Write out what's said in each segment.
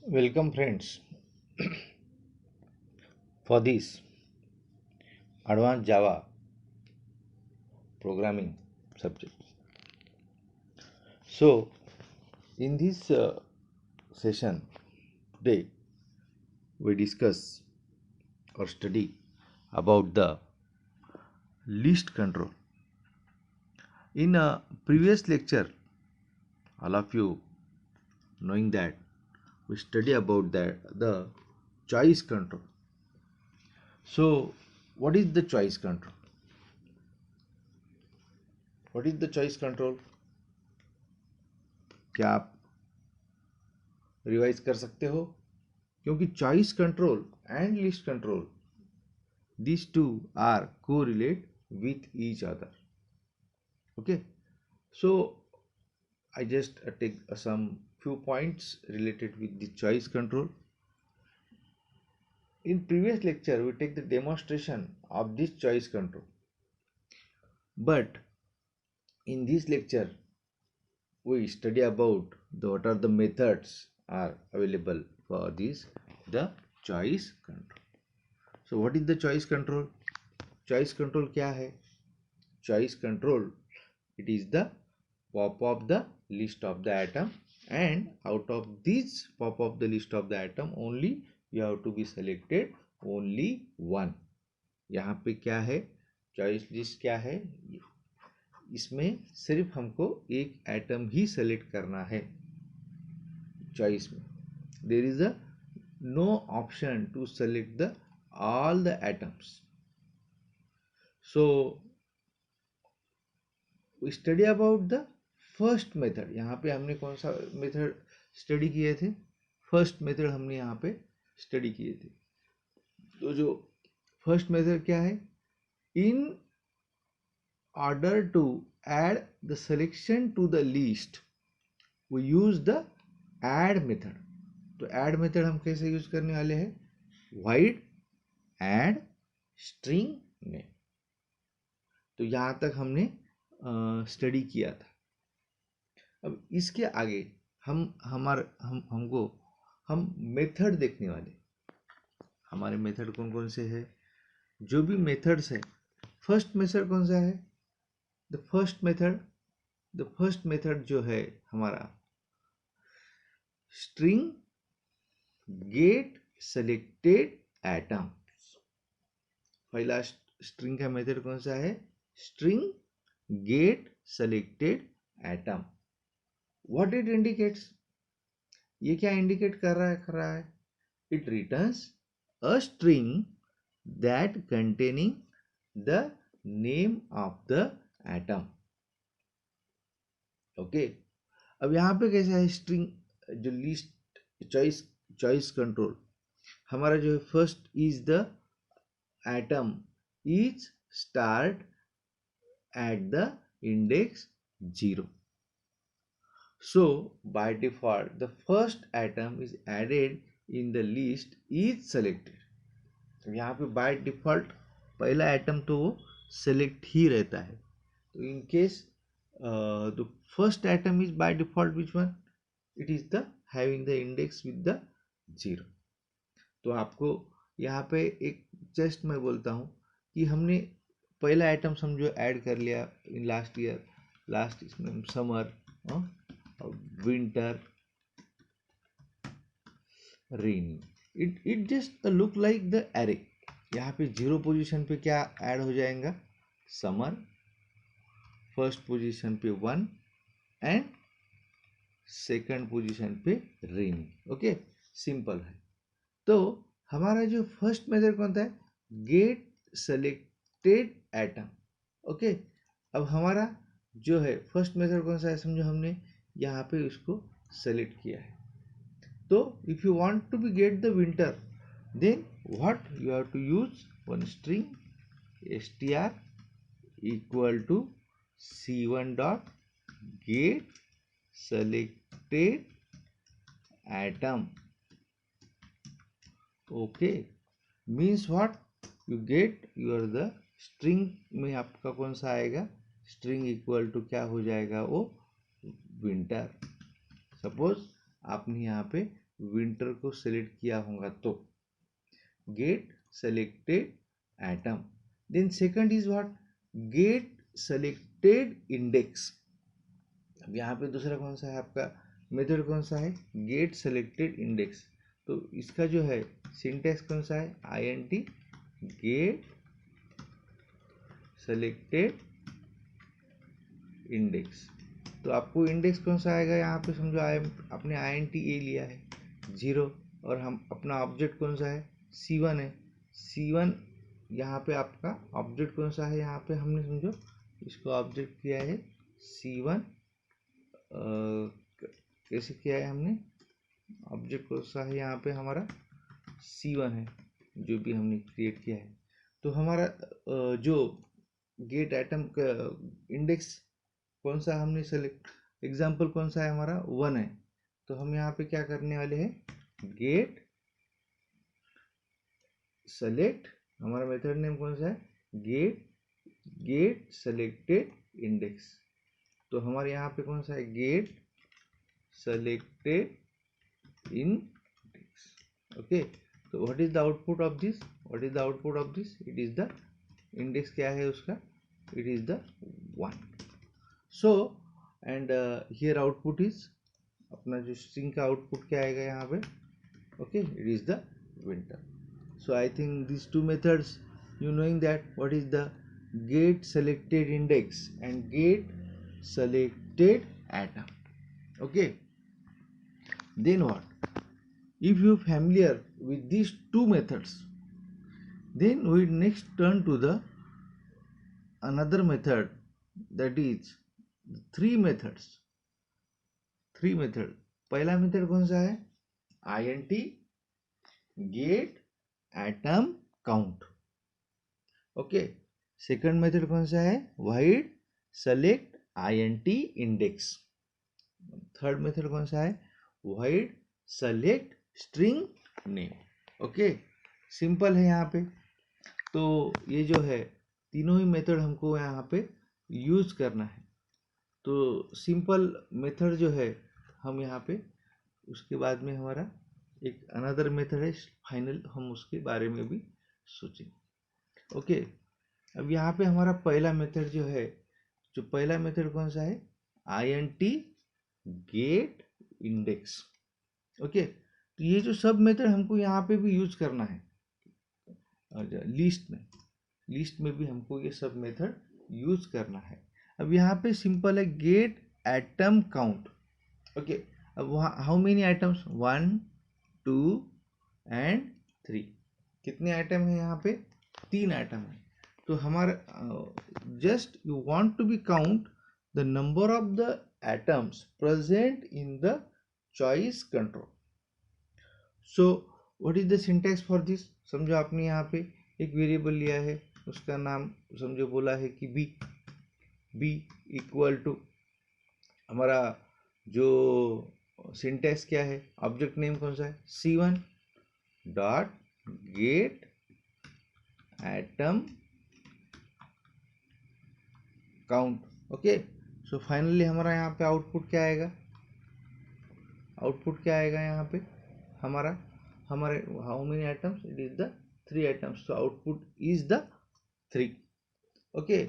Welcome, friends, for this advanced Java programming subject. So, in this session today, we discuss or study about the list control. In a previous lecture, all of you knowing that we study about the choice control. So, what is the choice control? What is the choice control? क्या आप revise कर सकते हो? क्योंकि choice control and list control these two are correlate with each other. Okay, so I just take some few points related with the choice control. In previous lecture we take the demonstration of this choice control, but in this lecture we study about what are the methods are available for this the choice control. So what is the choice control? Choice control क्या है? Choice control, it is the pop of the list of the atom, and out of this pop of the list of the atom only you have to be selected only one. यहाँ पे क्या है? Choice list क्या है? इसमें सिर्फ हमको एक एटम ही सेलेक्ट करना है. चॉइस में there is a no option to select the all the atoms. So we study about the first method. यहाँ पे हमने कौन सा मेथड स्टडी किए थे? फर्स्ट मेथड हमने यहाँ पे स्टडी किए थे. तो जो फर्स्ट मेथड क्या है? In order to add the selection to the list we use the add method. तो ऐड मेथड हम कैसे यूज करने वाले हैं? Void add string name. तो यहाँ तक हमने स्टडी किया था. अब इसके आगे हम मेथड देखने वाले. हमारे मेथड कौन कौन से है? जो भी मेथड्स है, फर्स्ट मेथड कौन सा है? द फर्स्ट मेथड जो है हमारा स्ट्रिंग गेट सेलेक्टेड एटम. पहला स्ट्रिंग का मेथड कौन सा है? String gate selected atom. What it indicates? ये क्या इंडिकेट कर रहा है? It returns a string that containing the name of the atom. Okay, अब यहाँ पे कैसा है? स्ट्रिंग जो लिस्ट चॉइस कंट्रोल हमारा जो है, first is the atom is start at the index 0. So by default the first atom is added in the list is selected. तो यहाँ पे by default पहला एटम तो वो सेलेक्ट ही रहता है. तो in case the first atom is by default which one? It is the having the index with the 0. तो आपको यहाँ पे एक जस्ट मैं बोलता हूँ कि हमने पहला आइटम समझो ऐड कर लिया इन लास्ट ईयर. लास्ट इसमें summer, winter, rainy. It just look like the array. यहाँ पे 0 पोजीशन पे क्या ऐड हो जाएगा? समर. फर्स्ट पोजीशन पे 1 एंड सेकंड पोजीशन पे रेनी. ओके, सिंपल है. तो हमारा जो फर्स्ट मेथड कौन था? Gate selected atom. ओके, अब हमारा जो है फर्स्ट मेथड कौन सा है? समझो हमने यहाँ पे उसको सेलेक्ट किया है. तो if you want to be get the winter, then what you have to use? One string str equal to c1 dot get selected atom. Okay, means what? You get your the string में आपका कौन सा आएगा? String equal to क्या हो जाएगा? वो winter. Suppose आपने यहाँ पे विंटर को सेलेक्ट किया होगा तो get selected atom. Then second is what, get selected index. अब यहाँ पे दूसरा कौन सा है आपका मेथड, कौन सा है, गेट सेलेक्टेड इंडेक्स। तो इसका जो है सिंटैक्स कौन सा है, INT गेट सेलेक्टेड इंडेक्स। तो आपको इंडेक्स कौन सा आएगा यहाँ पे, समझो आपने INT ए लिया है 0, और हम अपना ऑब्जेक्ट कौन सा है, C1 है। C1 यहाँ पे आपका ऑब्जेक्ट कौन सा है, यहाँ पे हमने समझो इसको ऑब्जेक्ट किया है C1। कैसे किया है हमने, ऑब्जेक्ट कौन सा है यहाँ पे हमारा C1 है, जो भी हमने क्रिएट किया है। तो हमारा जो गेट आइटम का इंडेक्स कौन सा हमने सेलेक्ट, एग्जाम्पल कौन सा है हमारा 1 है। तो हम यहाँ पे क्या करने वाले हैं, गेट सेलेक्ट, हमारा मेथड नेम कौन सा है, गेट सेलेक्टेड इंडेक्स। तो हमारे यहाँ पे कौन सा है, गेट सेलेक्टेड इंडेक्स। ओके, तो what is the output of this, what is the output of this, it is the index क्या है उसका, it is the 1। So and here output is, अपना जो स्ट्रिंग का आउटपुट क्या आएगा यहाँ पे, okay, it is the winter. So I think these two methods, you knowing that what is the get selected index and get selected atom. Okay, then what, if you familiar with these two methods, then we next turn to the another method, that is three methods, three method। पहला method कौन सा है, INT get atom count. Okay, second method कौन सा है, wide select INT index. Third method कौन सा है, wide select string name. Okay, simple है यहाँ पे। तो ये जो है तीनों ही मेथड हमको यहाँ पे यूज करना है। तो सिंपल मेथड जो है हम यहाँ पे, उसके बाद में हमारा एक अनदर मेथड है फाइनल, हम उसके बारे में भी सोचेंगे। ओके, अब यहाँ पे हमारा पहला मेथड जो है, जो पहला मेथड कौन सा है, INT गेट इंडेक्स। ओके, तो ये जो सब मेथड हमको यहाँ पे भी यूज करना है, लिस्ट में भी हमको ये सब मेथड यूज करना है। अब यहाँ पे सिंपल है गेट एटम काउंट। ओके, अब वहाँ हाउ मेनी आइटम्स, 1 2 एंड 3, कितने आइटम है यहाँ पे, 3 आइटम है। तो हमारा just you want to be count the number of the atoms present in the choice control. So what is the syntax for this, समझो आपने यहाँ पे एक वेरिएबल लिया है, उसका नाम समझो बोला है कि बी इक्वल टू, हमारा जो सिंटैक्स क्या है, ऑब्जेक्ट नेम कौन सा है, C1 dot get atom count. Okay, so finally हमारा यहाँ पे आउटपुट क्या आएगा, आउटपुट क्या आएगा यहाँ पे हमारा, हमारे how many items, it is the 3 items, so output is the 3। Okay,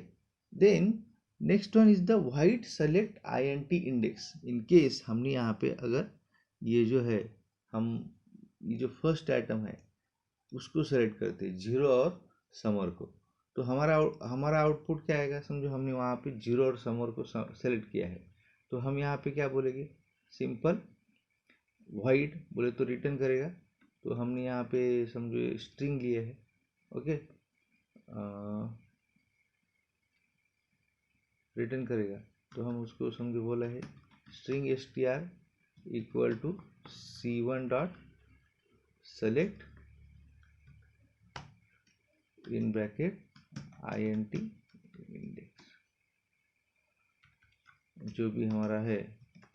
then next one is the void select INT index. In case हमने यहाँ पे अगर ये जो है, हम ये जो फर्स्ट आइटम है उसको सेलेक्ट करते हैं 0 और समर को, तो हमारा आउटपुट क्या आएगा, समझो हमने वहाँ पे 0 और समर को सेलेक्ट किया है। तो हम यहाँ पे क्या बोलेंगे, सिंपल वाइड बोले तो रिटर्न करेगा। तो हमने यहाँ पे समझो स्ट्रिंग लिए है। ओके, रिटर्न करेगा, तो हम उसको समझो बोला है string str equal to C1 dot select in bracket INT index. जो भी हमारा है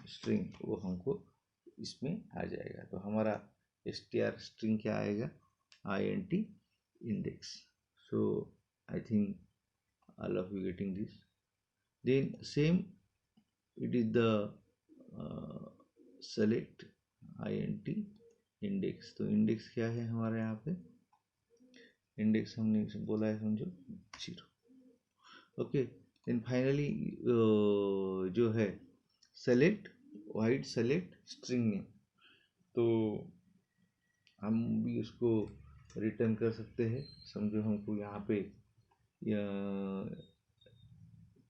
स्ट्रिंग वो हमको इसमें आ जाएगा। तो हमारा str स्ट्रिंग क्या आएगा, INT index. So I think all of you getting this. Then same, it is the select INT index. तो इंडेक्स क्या है हमारे यहाँ पे, इंडेक्स हमने बोला है समझो 0। ओके, देन फाइनली जो है select wide select string name, तो हम भी उसको रिटर्न कर सकते हैं। समझो हमको यहाँ पे या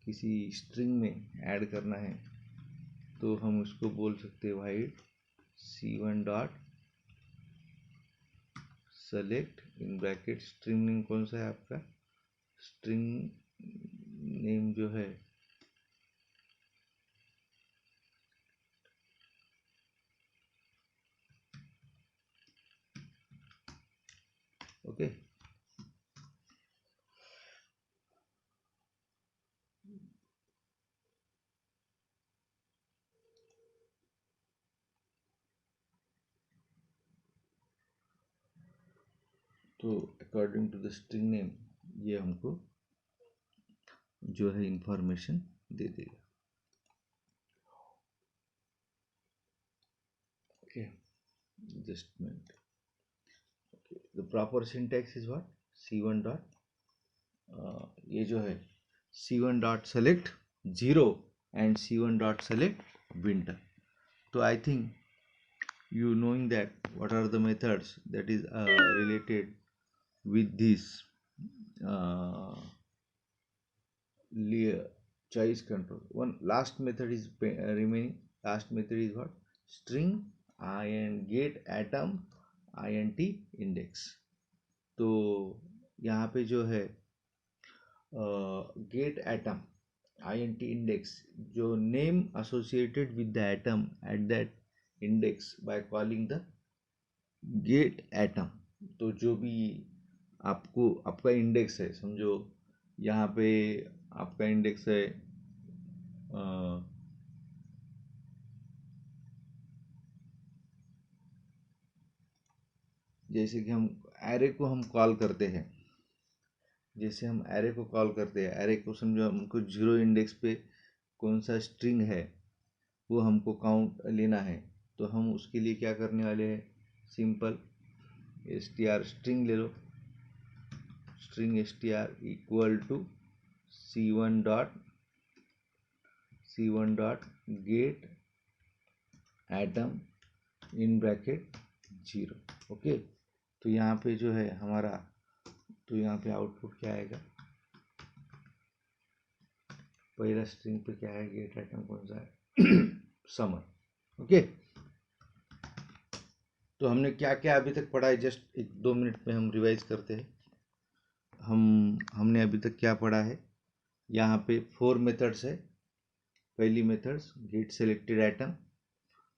किसी स्ट्रिंग में ऐड करना है, तो हम उसको बोल सकते हैं wide c1 dot select in bracket string name कौन सा है आपका, स्ट्रिंग नेम जो है ओके। तो according to the string name ये हमको जो है इंफॉर्मेशन दे देगा। Okay, just minute. Okay, the proper syntax is what, c1 dot ये जो है c1 dot select 0 and c1 dot select winter. तो I think you knowing that what are the methods that is related with this choice control. One last method is remaining. Last method is what, string and get atom int index। तो यहाँ पे जो है get atom int index, जो name associated with the atom at that index by calling the get atom। तो जो भी आपको आपका इंडेक्स है, समझो यहाँ पे आपका इंडेक्स है जैसे कि हम एरे को हम कॉल करते हैं, जैसे हम एरे को कॉल करते हैं, एरे को समझो हमको 0 इंडेक्स पे कौन सा स्ट्रिंग है वो हमको काउंट लेना है, तो हम उसके लिए क्या करने वाले हैं, सिंपल str स्ट्रिंग ले लो, string str equal to c1 dot get atom in bracket 0। Okay, तो यहाँ पे जो है हमारा, तो यहाँ पे आउटपुट क्या आएगा, पहला स्ट्रिंग पे क्या है, गेट आइटम कौन सा है समर। ओके, तो हमने क्या क्या अभी तक पढ़ा है, जस्ट 1-2 मिनट में हम रिवाइज करते हैं। हमने अभी तक क्या पढ़ा है, यहाँ पे 4 मेथड्स है। पहली मेथड्स गेट सेलेक्टेड आइटम,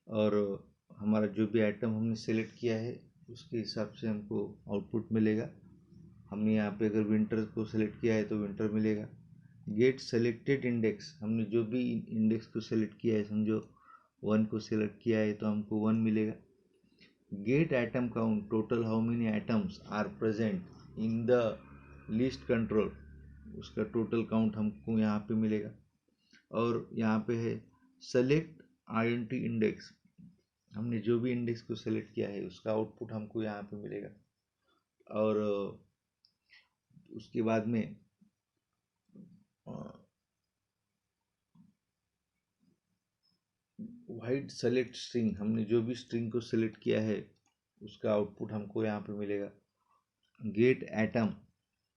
और हमारा जो भी आइटम हमने सेलेक्ट किया है उसके हिसाब से हमको आउटपुट मिलेगा। हमने यहाँ पे अगर विंटर को सेलेक्ट किया है तो विंटर मिलेगा। गेट सेलेक्टेड इंडेक्स, हमने जो भी इंडेक्स को सेलेक्ट किया है, समझो 1 को सेलेक्ट किया है तो हमको 1 मिलेगा। Get item count, total how many items are present in the list control, उसका टोटल काउंट हमको यहाँ पे मिलेगा। और यहाँ पे है सेलेक्ट int इंडेक्स, हमने जो भी इंडेक्स को सेलेक्ट किया है उसका आउटपुट हमको यहाँ पे मिलेगा। और उसके बाद में वाइड सेलेक्ट स्ट्रिंग, हमने जो भी स्ट्रिंग को सेलेक्ट किया है उसका आउटपुट हमको यहाँ पे मिलेगा। गेट एटम,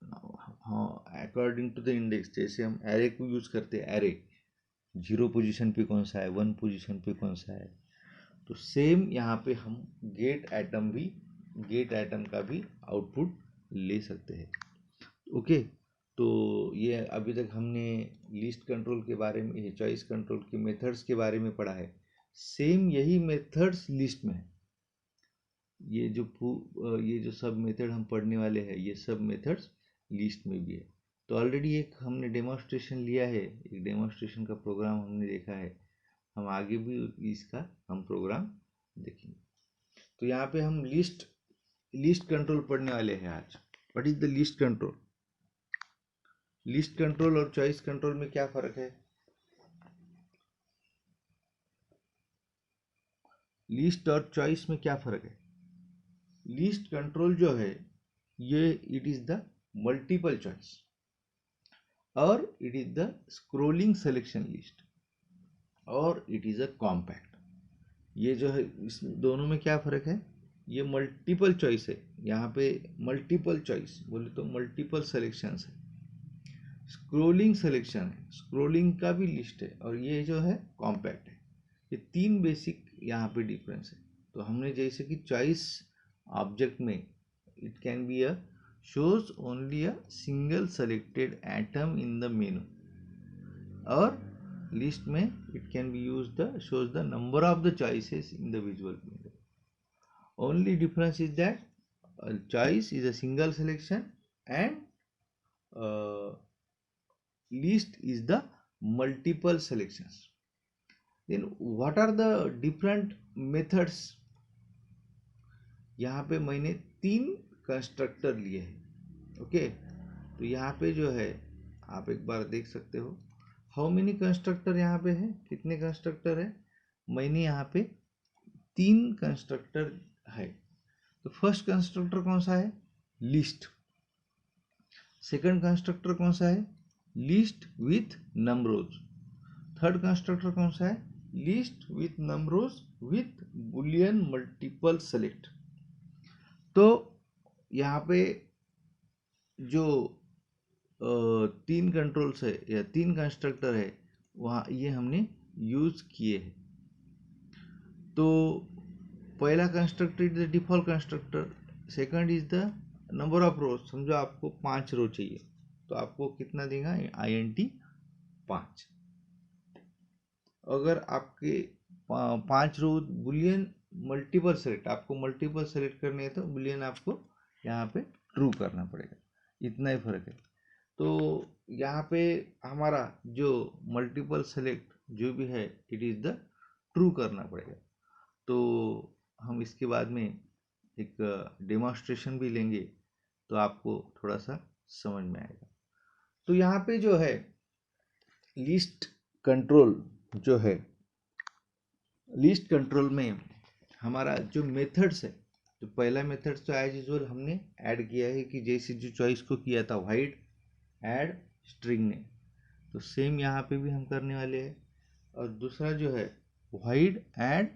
हाँ अकॉर्डिंग टू द इंडेक्स, जैसे हम एरे को यूज करते हैं, एरे 0 पोजीशन पे कौन सा है, 1 पोजीशन पे कौन सा है, तो सेम यहाँ पे हम गेट एटम का भी आउटपुट ले सकते हैं। ओके, तो ये अभी तक हमने लिस्ट कंट्रोल के बारे में, चॉइस कंट्रोल के मेथड्स के बारे में पढ़ा है। सेम यही मेथड्स लिस्ट में है। ये जो सब मेथड हम पढ़ने वाले हैं, ये सब मेथड्स लिस्ट में भी है। तो ऑलरेडी एक हमने डेमोन्स्ट्रेशन लिया है, एक डेमोन्स्ट्रेशन का प्रोग्राम हमने देखा है, हम आगे भी इसका हम प्रोग्राम देखेंगे। तो यहाँ पे हम लिस्ट कंट्रोल पढ़ने वाले हैं आज। What is the list control? List control और चॉइस कंट्रोल में क्या फर्क है? लिस्ट और चॉइस में क्या फर्क है? लिस्ट कंट्रोल जो है ये it is the multiple choice और it is the scrolling selection list और इट इज अ कॉम्पैक्ट। ये जो है इस दोनों में क्या फर्क है, ये मल्टीपल चॉइस है, यहाँ पे मल्टीपल चॉइस बोले तो मल्टीपल सिलेक्शंस है, स्क्रोलिंग सिलेक्शन है, स्क्रोलिंग का भी लिस्ट है, और ये जो है कॉम्पैक्ट है। ये तीन बेसिक यहाँ पे डिफरेंस है। तो हमने जैसे कि चॉइस ऑब्जेक्ट में it can be a shows only a single selected atom in the menu, और list में it can be used the shows the number of the choices in the visual window. Only difference is that choice is a single selection and list is the multiple selections. Then what are the different methods? यहाँ पे मैंने तीन constructor लिए हैं। Okay, तो यहाँ पे जो है आप एक बार देख सकते हो हाउ मेनी कंस्ट्रक्टर यहाँ पे है, कितने कंस्ट्रक्टर है। मैंने यहाँ पे तीन कंस्ट्रक्टर है। तो फर्स्ट कंस्ट्रक्टर कौन सा है, लिस्ट। सेकंड कंस्ट्रक्टर कौन सा है, लिस्ट विथ नंबरोज। थर्ड कंस्ट्रक्टर कौन सा है, लिस्ट विथ नंबरोज विथ बुलियन मल्टीपल सेलेक्ट। तो यहाँ पे जो तीन कंट्रोल्स है या तीन कंस्ट्रक्टर है वहाँ ये हमने यूज किए हैं। तो पहला constructor is the default constructor, second is the number of रोज। समझो आपको 5 रो चाहिए तो आपको कितना देगा, INT 5। अगर आपके 5 रो बुलियन मल्टीपल सेलेक्ट, आपको मल्टीपल सेलेक्ट करने हैं तो बुलियन आपको यहाँ पे ट्रू करना पड़ेगा, इतना ही फर्क है। तो यहाँ पे हमारा जो मल्टीपल सेलेक्ट जो भी है इट इज़ द ट्रू करना पड़ेगा। तो हम इसके बाद में एक डेमोन्स्ट्रेशन भी लेंगे तो आपको थोड़ा सा समझ में आएगा। तो यहाँ पे जो है लिस्ट कंट्रोल जो है, लिस्ट कंट्रोल में हमारा जो मेथड्स है, तो पहला मेथड तो एज यूजुअल हमने ऐड किया है कि जैसे जो चॉइस को किया था वाइड ऐड स्ट्रिंग ने, तो सेम यहाँ पे भी हम करने वाले हैं। और दूसरा जो है wide add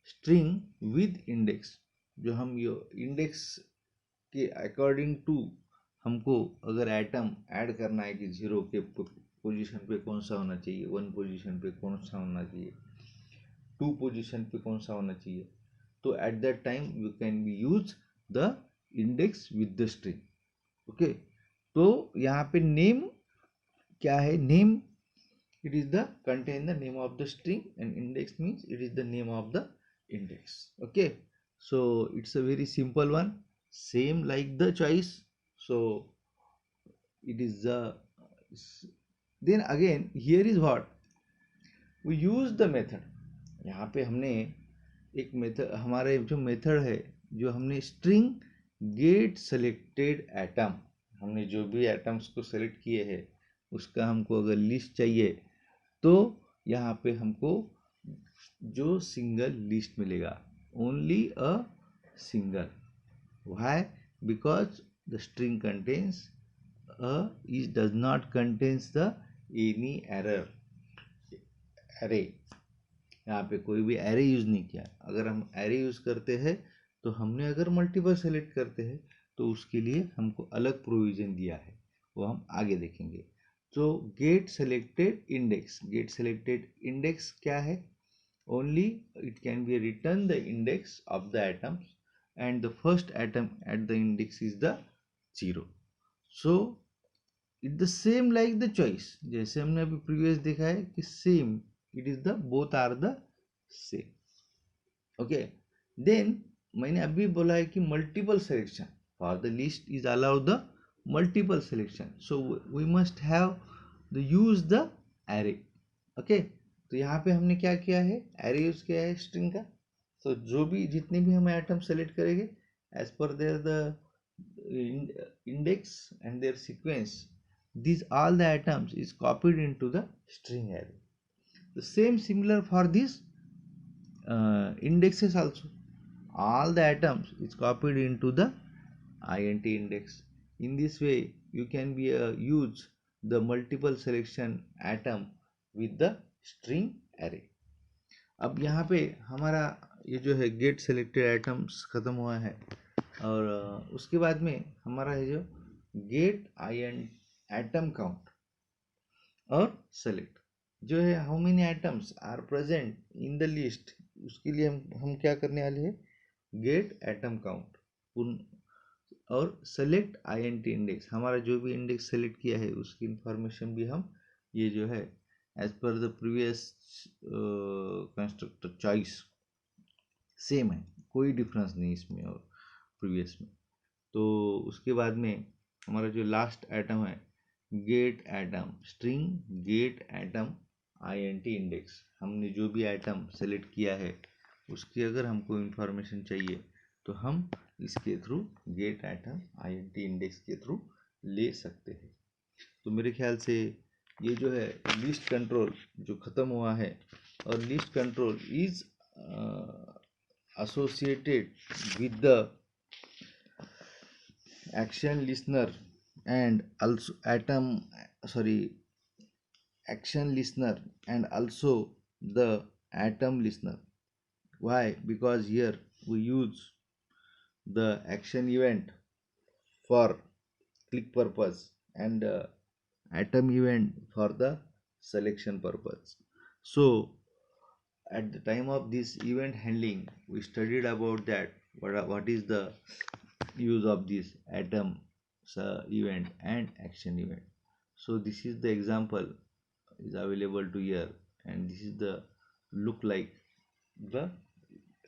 string with index, जो हम ये इंडेक्स के अकॉर्डिंग टू हमको अगर एटम ऐड करना है कि 0 के पोजीशन पे कौन सा होना चाहिए, 1 पोजीशन पे कौन सा होना चाहिए, 2 पोजीशन पे कौन सा होना चाहिए, तो at that time you can be use the index with the string. Okay, तो यहाँ पे नेम क्या है, name it is the contain the name of the string and index means it is the name of the index. Okay, so it's a very simple one, same like the choice. So it is the then again here is what we use the method। यहाँ पे हमने एक method, हमारे जो method है जो हमने string gate selected atom, हमने जो भी एटम्स को सेलेक्ट किए हैं उसका हमको अगर लिस्ट चाहिए तो यहाँ पे हमको जो सिंगल लिस्ट मिलेगा, only a single. Why, because the string contains is does not contains the any error array. यहाँ पे कोई भी एरे यूज नहीं किया। अगर हम एरे यूज करते हैं तो हमने अगर मल्टीपल सेलेक्ट करते हैं तो उसके लिए हमको अलग प्रोविजन दिया है, वो हम आगे देखेंगे। तो get selected index, get selected index क्या है, only it can be return the index of the atoms and the first atom at the index is the 0। So it the same like the choice, जैसे हमने अभी previous देखा है कि same it is the both are the same. Okay, then मैंने अभी बोला है कि multiple selection for the list is allowed the multiple selection, so we must have the use the array। okay, तो यहाँ पे हमने क्या किया है, array यूज किया है स्ट्रिंग का। तो जो भी जितने भी हम आइटम सेलेक्ट करेंगे as per their the index and their sequence, these all the items is copied into the string array। the same similar for these indexes also। all the atoms is copied into the int index. In this way you can be use the multiple selection atom with the string array. अब यहाँ पे हमारा ये जो है get selected items ख़त्म हुआ है और उसके बाद में हमारा है जो गेट एटम काउंट और सेलेक्ट जो है how many items are present in the list, उसके लिए हम क्या करने वाले हैं गेट एटम काउंट और सेलेक्ट int इंडेक्स, हमारा जो भी इंडेक्स सेलेक्ट किया है उसकी इंफॉर्मेशन भी हम ये जो है as per the previous constructor choice same है, कोई डिफरेंस नहीं इसमें और प्रीवियस में। तो उसके बाद में हमारा जो लास्ट आइटम है get atom string get atom int index, हमने जो भी आइटम सेलेक्ट किया है उसकी अगर हमको इंफॉर्मेशन चाहिए तो हम इसके through get atom int index के थ्रू ले सकते हैं। तो मेरे ख्याल से ये जो है लिस्ट कंट्रोल जो ख़त्म हुआ है और list control is associated with the action listener and also action listener and also the atom listener. Why? Because here we use the action event for click purpose and atom event for the selection purpose. So at the time of this event handling we studied about that what is the use of this atom event and action event. So this is the example is available to here and this is the look like the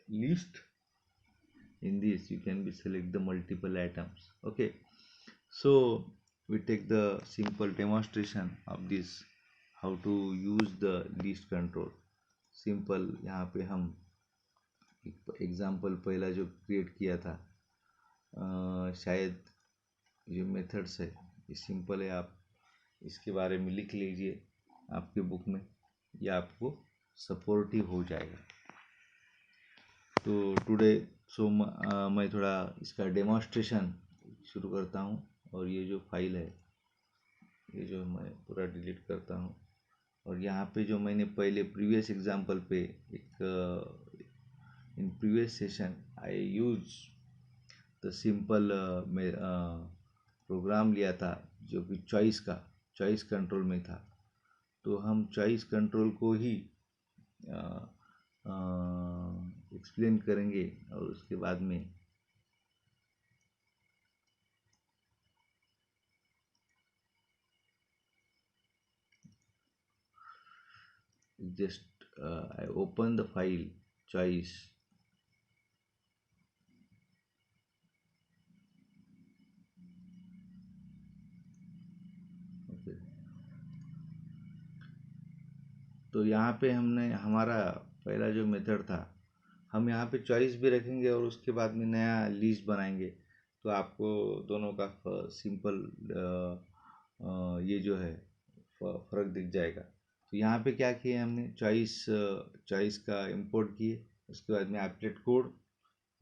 list. In this you can be select the multiple atoms. Okay, so we take the simple demonstration of this how to use the list control. Simple यहाँ पे हम example पहला जो create किया था शायद जो methods है ये सिंपल है, आप इसके बारे में लिख लीजिए आपके बुक में, यह आपको सपोर्टिव हो जाएगा। तो टुडे मैं थोड़ा इसका डेमोन्स्ट्रेशन शुरू करता हूँ और ये जो फाइल है ये जो मैं पूरा डिलीट करता हूँ और यहाँ पे जो मैंने पहले प्रीवियस एग्जाम्पल पे एक in previous session I use the simple program लिया था जो कि चॉइस कंट्रोल में था। तो हम चॉइस कंट्रोल को ही एक्सप्लेन करेंगे और उसके बाद में just I open the file choice okay। तो यहाँ पे हमने हमारा पहला जो मेथड था हम यहाँ पे चॉइस भी रखेंगे और उसके बाद में नया लिस्ट बनाएंगे तो आपको दोनों का सिंपल ये जो है फ़र्क दिख जाएगा। तो यहाँ पे क्या किए हमने चॉइस का इंपोर्ट किए, उसके बाद में applet code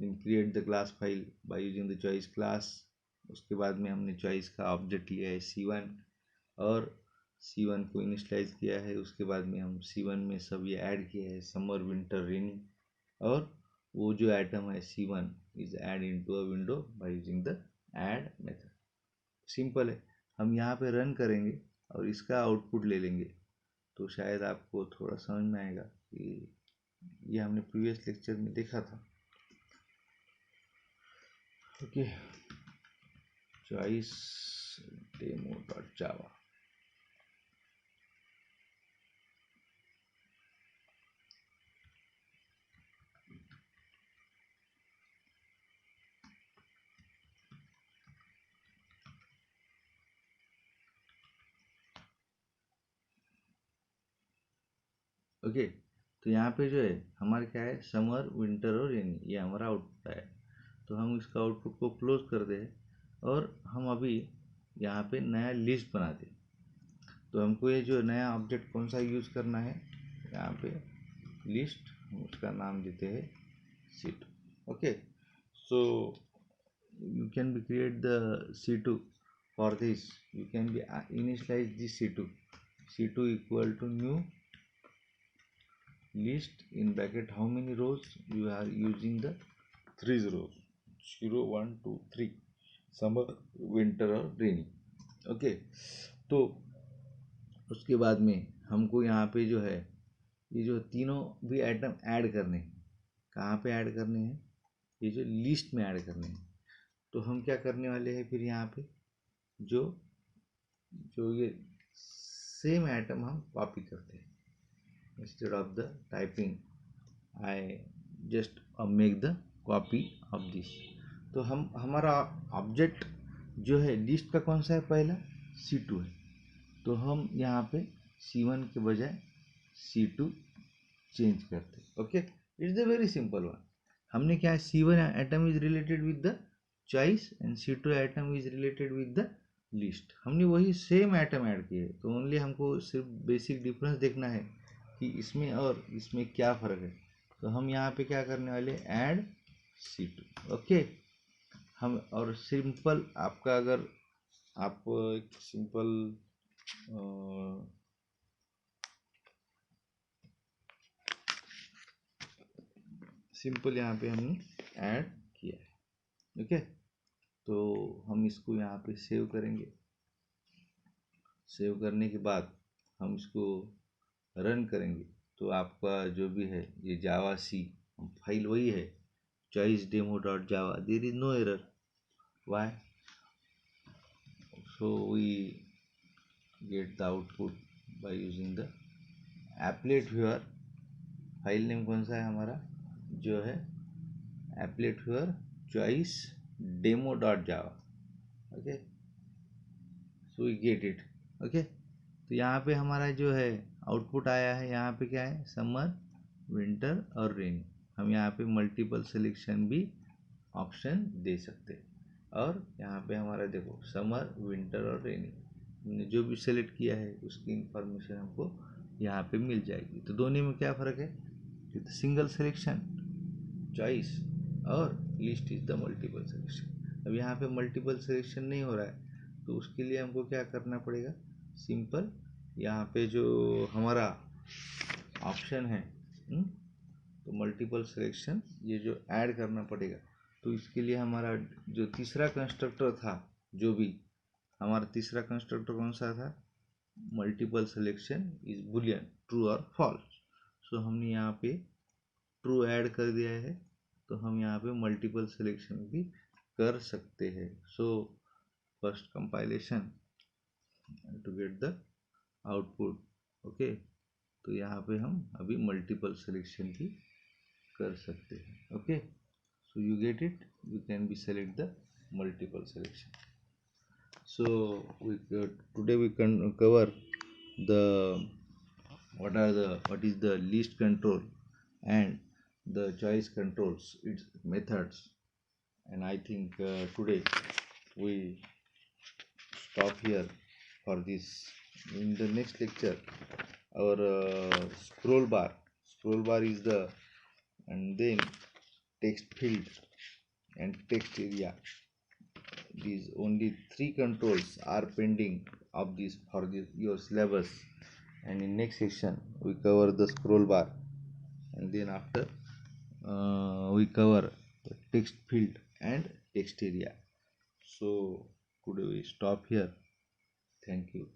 create the class file by using the choice class. उसके बाद में हमने चॉइस का ऑब्जेक्ट लिया है C1 और C1 को इनिशियलाइज किया है। उसके बाद में हम C1 में सब ये ऐड किया है समर विंटर रेनी और वो जो आइटम है C1 is add into a window bye using the add method. Simple है, हम यहाँ पे रन करेंगे और इसका आउटपुट ले लेंगे तो शायद आपको थोड़ा समझ में आएगा कि ये हमने प्रीवियस लेक्चर में देखा था। Okay, choice demo.java। ओके, तो यहाँ पे जो है हमारा क्या है समर विंटर और रेनी, ये हमारा आउटपुट है। तो हम इसका आउटपुट को क्लोज कर दे और हम अभी यहाँ पे नया लिस्ट बना दे। तो हमको ये जो नया ऑब्जेक्ट कौन सा यूज़ करना है, यहाँ पे लिस्ट, हम उसका नाम देते हैं sheet. Okay, so you can be create the c2. For this you can be initialize this c2 equal to new list in bracket how many rows you are using the three rows 0 1 2 3 summer winter और रेनी। Okay, तो उसके बाद में हमको यहाँ पे जो है ये जो तीनों भी आइटम ऐड करने हैं। कहाँ पे ऐड करने हैं? ये जो लिस्ट में ऐड करने हैं। तो हम क्या करने वाले हैं फिर यहाँ पे जो जो ये सेम आइटम हम कॉपी करते हैं। Instead of the typing I just make the copy of this. तो हम हमारा ऑब्जेक्ट जो है लिस्ट का कौन सा है? पहला C2 है, तो हम यहाँ पे C1 के बजाय C2 चेंज करते। Okay, it's the very simple one. हमने क्या है, C1 item is related with the choice and C2 item is related with the list. हमने वही सेम आइटम ऐड किए, तो ओनली हमको सिर्फ बेसिक डिफरेंस देखना है कि इसमें और इसमें क्या फ़र्क है। तो हम यहाँ पे क्या करने वाले, ऐड C2। ओके, हम और सिंपल आपका अगर आप एक सिंपल सिंपल यहाँ पे हमने ऐड किया है। ओके, तो हम इसको यहाँ पे सेव करेंगे। सेव करने के बाद हम इसको रन करेंगे, तो आपका जो भी है ये जावा सी फाइल वही है, choice demo dot Java, there is no error. Why? So we get the output by using the applet viewer. File name कौन सा है हमारा? जो है applet viewer choice demo dot Java. Okay, so we get it. Okay, तो यहाँ पे हमारा जो है आउटपुट आया है, यहाँ पे क्या है, समर विंटर और रेनी। हम यहाँ पे मल्टीपल सिलेक्शन भी ऑप्शन दे सकते हैं। और यहाँ पे हमारा देखो समर विंटर और रेनी, हमने जो भी सेलेक्ट किया है उसकी इंफॉर्मेशन हमको यहाँ पे मिल जाएगी। तो दोनों में क्या फ़र्क है? सिंगल सिलेक्शन चॉइस और list is the multiple selection. अब यहाँ पे मल्टीपल सिलेक्शन नहीं हो रहा है, तो उसके लिए हमको क्या करना पड़ेगा? सिंपल यहाँ पे जो हमारा ऑप्शन है तो मल्टीपल सिलेक्शन ये जो ऐड करना पड़ेगा। तो इसके लिए हमारा जो तीसरा कंस्ट्रक्टर था, जो भी हमारा तीसरा कंस्ट्रक्टर कौन सा था? Multiple selection is Boolean, true और फॉल्स। सो हमने यहाँ पे ट्रू ऐड कर दिया है, तो हम यहाँ पे मल्टीपल सिलेक्शन भी कर सकते हैं। So first compilation to get the output. Okay, तो यहाँ पे हम अभी मल्टीपल सिलेक्शन भी कर सकते हैं। Okay, so you get it, you can be select the multiple selection. So today we can cover the what is the list control and the choice controls, its methods, and I think today we stop here for this. In the next lecture, our scroll bar is the, and then text field and text area. These only three controls are pending of this for this your syllabus, and in next section we cover the scroll bar, and then after we cover the text field and text area. So today we stop here. Thank you.